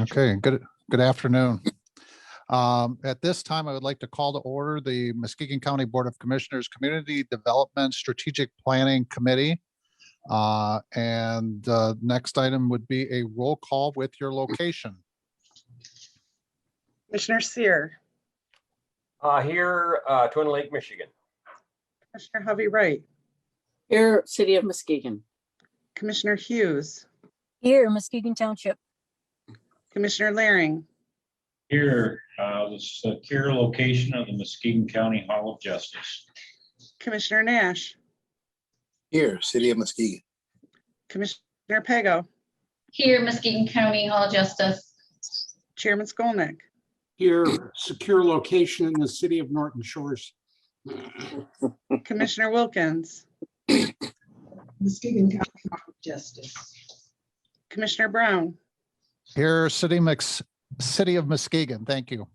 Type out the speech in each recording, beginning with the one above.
Okay, good afternoon. At this time, I would like to call to order the Muskegon County Board of Commissioners Community Development Strategic Planning Committee. Next item would be a roll call with your location. Commissioner Sear. Here, Twin Lake, Michigan. Commissioner Hovey Wright. Here, City of Muskegon. Commissioner Hughes. Here, Muskegon Township. Commissioner Laring. Here, the secure location of the Muskegon County Hall of Justice. Commissioner Nash. Here, City of Muskegon. Commissioner Pago. Here, Muskegon County Hall of Justice. Chairman Skolnick. Here, secure location in the city of Norton Shores. Commissioner Wilkins. Muskegon County Hall of Justice. Commissioner Brown. Here, City of Muskegon. Thank you.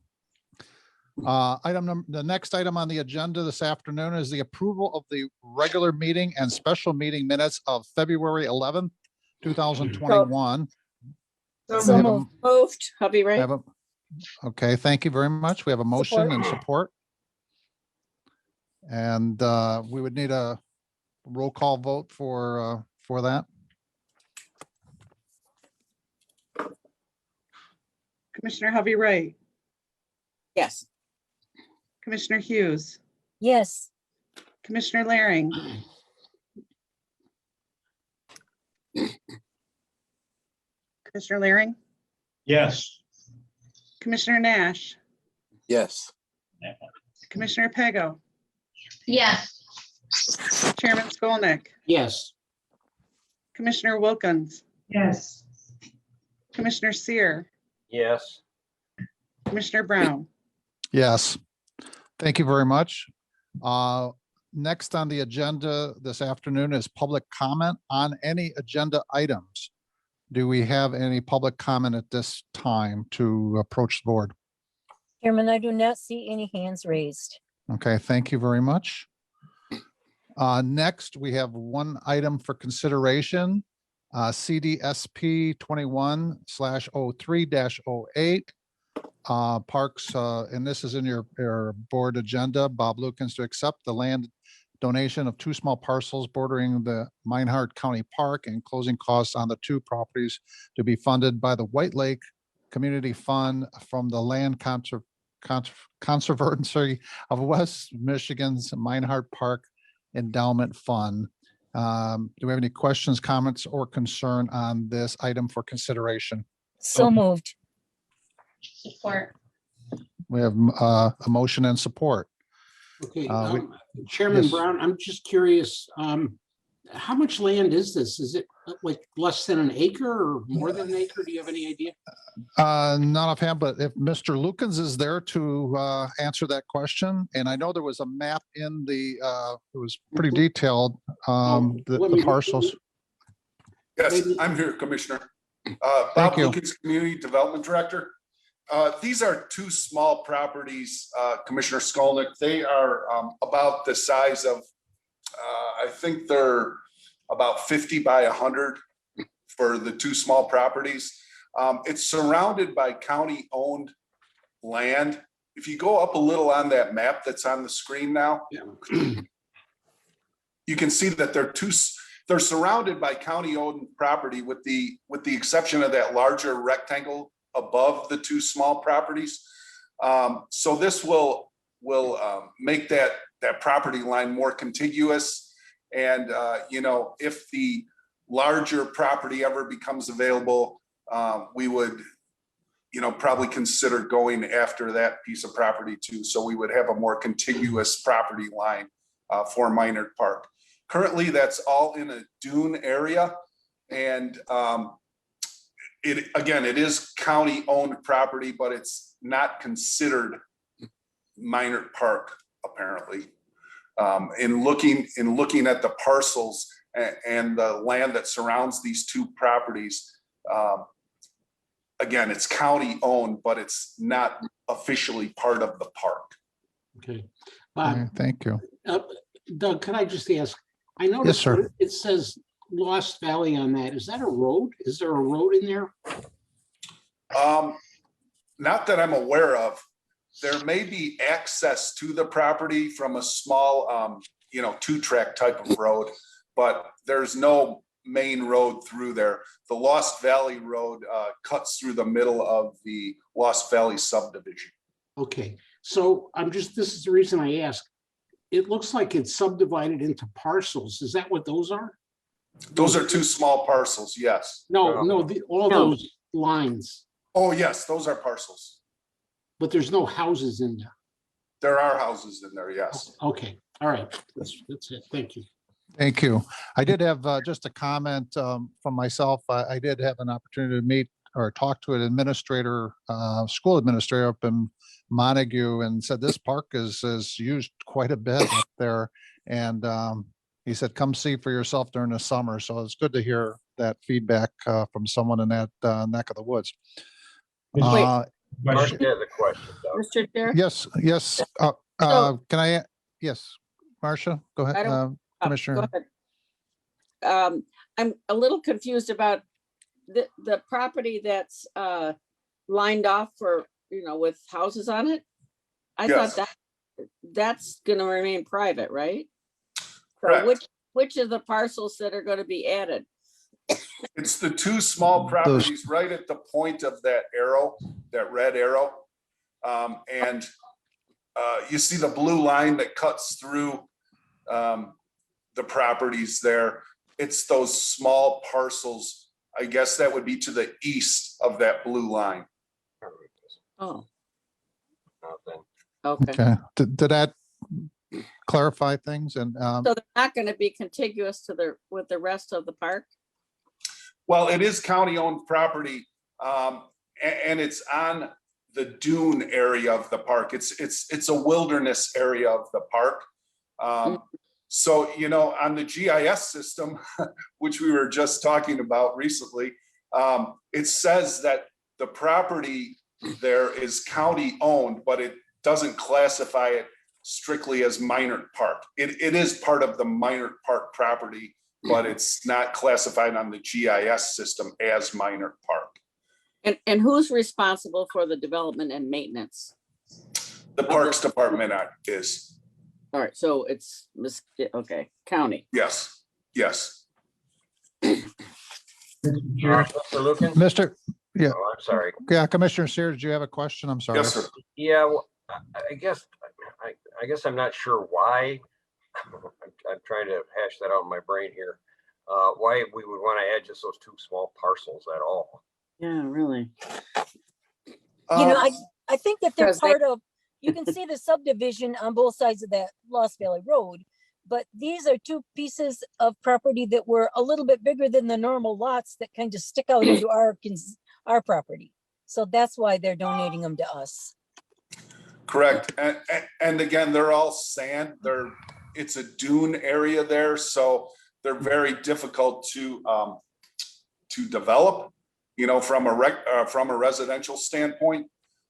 The next item on the agenda this afternoon is the approval of the regular meeting and special meeting minutes of February 11th, 2021. So moved. Hovey Wright. Okay, thank you very much. We have a motion and support. And we would need a roll call vote for that. Commissioner Hovey Wright. Yes. Commissioner Hughes. Yes. Commissioner Laring. Commissioner Laring. Yes. Commissioner Nash. Yes. Commissioner Pago. Yes. Chairman Skolnick. Yes. Commissioner Wilkins. Yes. Commissioner Sear. Yes. Commissioner Brown. Yes, thank you very much. Next on the agenda this afternoon is public comment on any agenda items. Do we have any public comment at this time to approach the board? Chairman, I do not see any hands raised. Okay, thank you very much. Next, we have one item for consideration, CDSP 21/03-08. Parks, and this is in your board agenda. Bob Lukens to accept the land donation of 2 small parcels bordering the Minehart County Park and closing costs on the 2 properties to be funded by the White Lake Community Fund from the Land Conservancy of West Michigan's Minehart Park Endowment Fund. Do we have any questions, comments, or concern on this item for consideration? So moved. Support. We have a motion and support. Okay, Chairman yes. Brown, I'm just curious, how much land is this? Is it like less than an acre or more than an acre? Do you have any idea? Not offhand, but if Mr. Lukens is there to answer that question, and I know there was a map in the, it was pretty detailed, the parcels. Yes, I'm here, Commissioner. Bob Lukens, Community Development Director. These are 2 small properties, Commissioner Skolnick. They are about the size of, I think they're about 50 by 100 for the 2 small properties. It's surrounded by county-owned land. If you go up a little on that map that's on the screen now, you can see that they're surrounded by county-owned property with the exception of that larger rectangle above the 2 small properties. So this will make that property line more contiguous. And if the larger property ever becomes available, we would probably consider going after that piece of property too. So we would have a more contiguous property line for Minehart Park. Currently, that's all in a dune area. And it is county-owned property, but it's not considered Minehart Park, apparently. In looking at the parcels and the land that surrounds these 2 properties, again, it's county-owned, but it's not officially part of the park. Okay. Thank you. Doug, can I just ask? I noticed it says Lost Valley on that. Is that a road? Is there a road in there? Not that I'm aware of. There may be access to the property from a small, 2-track type of road, but there's no main road through there. The Lost Valley Road cuts through the middle of the Lost Valley subdivision. Okay, so this is the reason I ask. It looks like it's subdivided into parcels. Is that what those are? Those are 2 small parcels, yes. No, all No. those lines, Oh, yes, those are parcels. but there's no houses in there. There are houses in there, yes. Okay, all right, that's it. Thank you. Thank you. I did have just a comment from myself. I did have an opportunity to meet or talk to an administrator, school administrator up in Montague, and said this park is used quite a bit up there. And he said, come see for yourself during the summer. So it's good to hear that feedback from someone in that neck of the woods. Marcia has a question, though. Mr. Chair? Yes, yes. So- Can I? Yes, Marcia, go I ahead. don't- Oh, Commissioner. go ahead. I'm a little confused about the property that's lined off for, with houses on it. I Yes. thought that's gonna remain private, right? So Correct. which of the parcels that are gonna be added? It's the 2 small properties right at the point of that arrow, that red arrow. And you see the blue line that cuts through the properties there. It's those small parcels. I guess that would be to the east of that blue line. Oh, Nothing. okay. Okay. Did that clarify things? And So they're not gonna be contiguous with the rest of the park? Well, it is county-owned property, and it's on the dune area of the park. It's a wilderness area of the park. So, on the GIS system, which we were just talking about recently, it says that the property there is county-owned, but it doesn't classify it strictly as Minot Park. It is part of the Minot Park property, but it's not classified on the GIS system as Minot Park. And who's responsible for the development and maintenance? The Parks Department is, All right, so it's, okay, county. yes, yes. Mr. Lukens? Mr. Yeah, Oh, I'm sorry. yeah, Commissioner Sears, do you have a question? I'm sorry. Yes, sir. Yeah, well, I guess I'm not sure why. I'm trying to hash that out in my brain here. Why we would want to add just those 2 small parcels at all. Yeah, really. I think that they're Because part of, you can see the subdivision on both sides of that Lost Valley Road. But these are 2 pieces of property that were a little bit bigger than the normal lots that kind of stick out into our property. So that's why they're donating them to us. Correct. And again, they're all sand. It's a dune area there, so they're very difficult to develop, from a residential standpoint.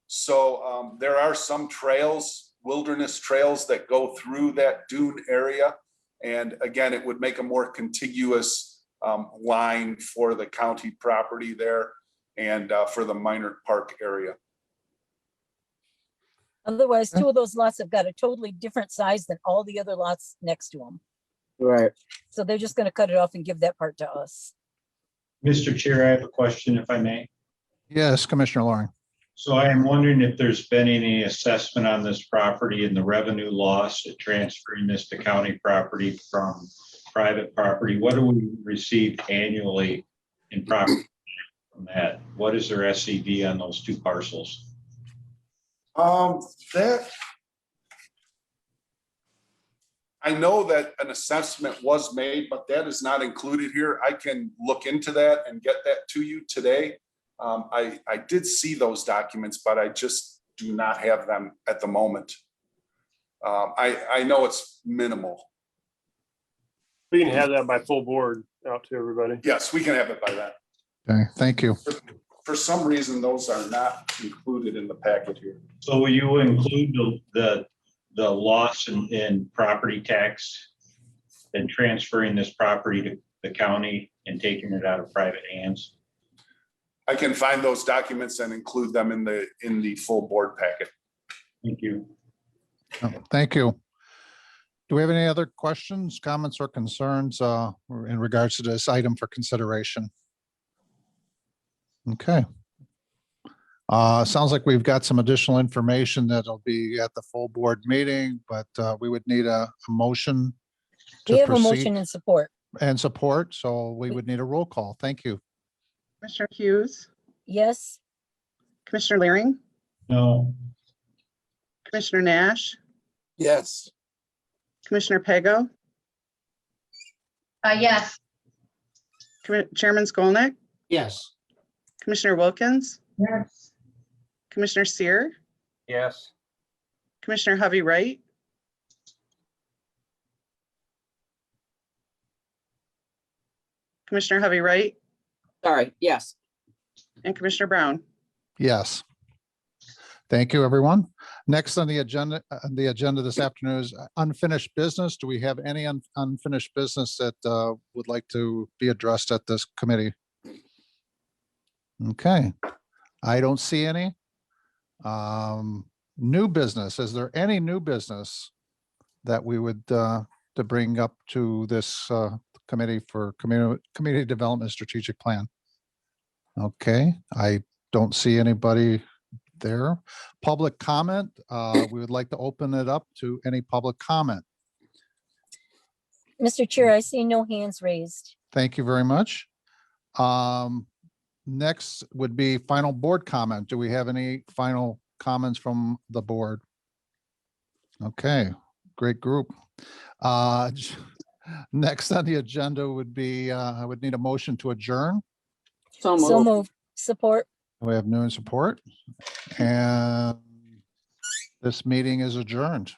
So there are some trails, wilderness trails that go through that dune area. And again, it would make a more contiguous line for the county property there and for the Minot Park area. Otherwise, 2 of those lots have got a totally different size than all the other lots next to them. Right. So they're just going to cut it off and give that part to us. Mr. Chair, I have a question if I may. Yes, Commissioner Loring. So I am wondering if there's been any assessment on this property and the revenue loss at transferring this to county property from private property. What do we receive annually in property from that? What is their SCD on those 2 parcels? That I know that an assessment was made, but that is not included here. I can look into that and get that to you today. I did see those documents, but I just do not have them at the moment. I know it's minimal. We can have that by full board out to everybody. Yes, we can have it by then. Okay, thank you. For some reason, those are not included in the packet here. So will you include the loss in property tax and transferring this property to the county and taking it out of private hands? I can find those documents and include them in the full board packet. Thank you. Oh, thank you. Do we have any other questions, comments, or concerns in regards to this item for consideration? Okay. Sounds like we've got some additional information that'll be at the full board meeting, but we would need a motion We to have a motion proceed and support. and support, so we would need a roll call. Thank you. Commissioner Hughes, Yes, Commissioner Leering, No, Commissioner Nash, Yes. Commissioner Pego, Yes. Chairman Skolnick, Yes. Commissioner Wilkins, Yes. Commissioner Seer, Yes. Commissioner Hovey Wright, Commissioner Hovey Wright, Sorry, yes. and Commissioner Brown. Yes. Thank you, everyone. Next on the agenda this afternoon is unfinished business. Do we have any unfinished business that would like to be addressed at this committee? Okay, I don't see any. New business, is there any new business that we would to bring up to this committee for community development strategic plan? Okay, I don't see anybody there. Public comment, we would like to open it up to any public comment. Mr. Chair, I see no hands raised. Thank you very much. Next would be final board comment. Do we have any final comments from the board? Okay, great group. Next on the agenda would be, I would need a motion to adjourn. So So moved. moved. Support. We have new support, and this meeting is adjourned.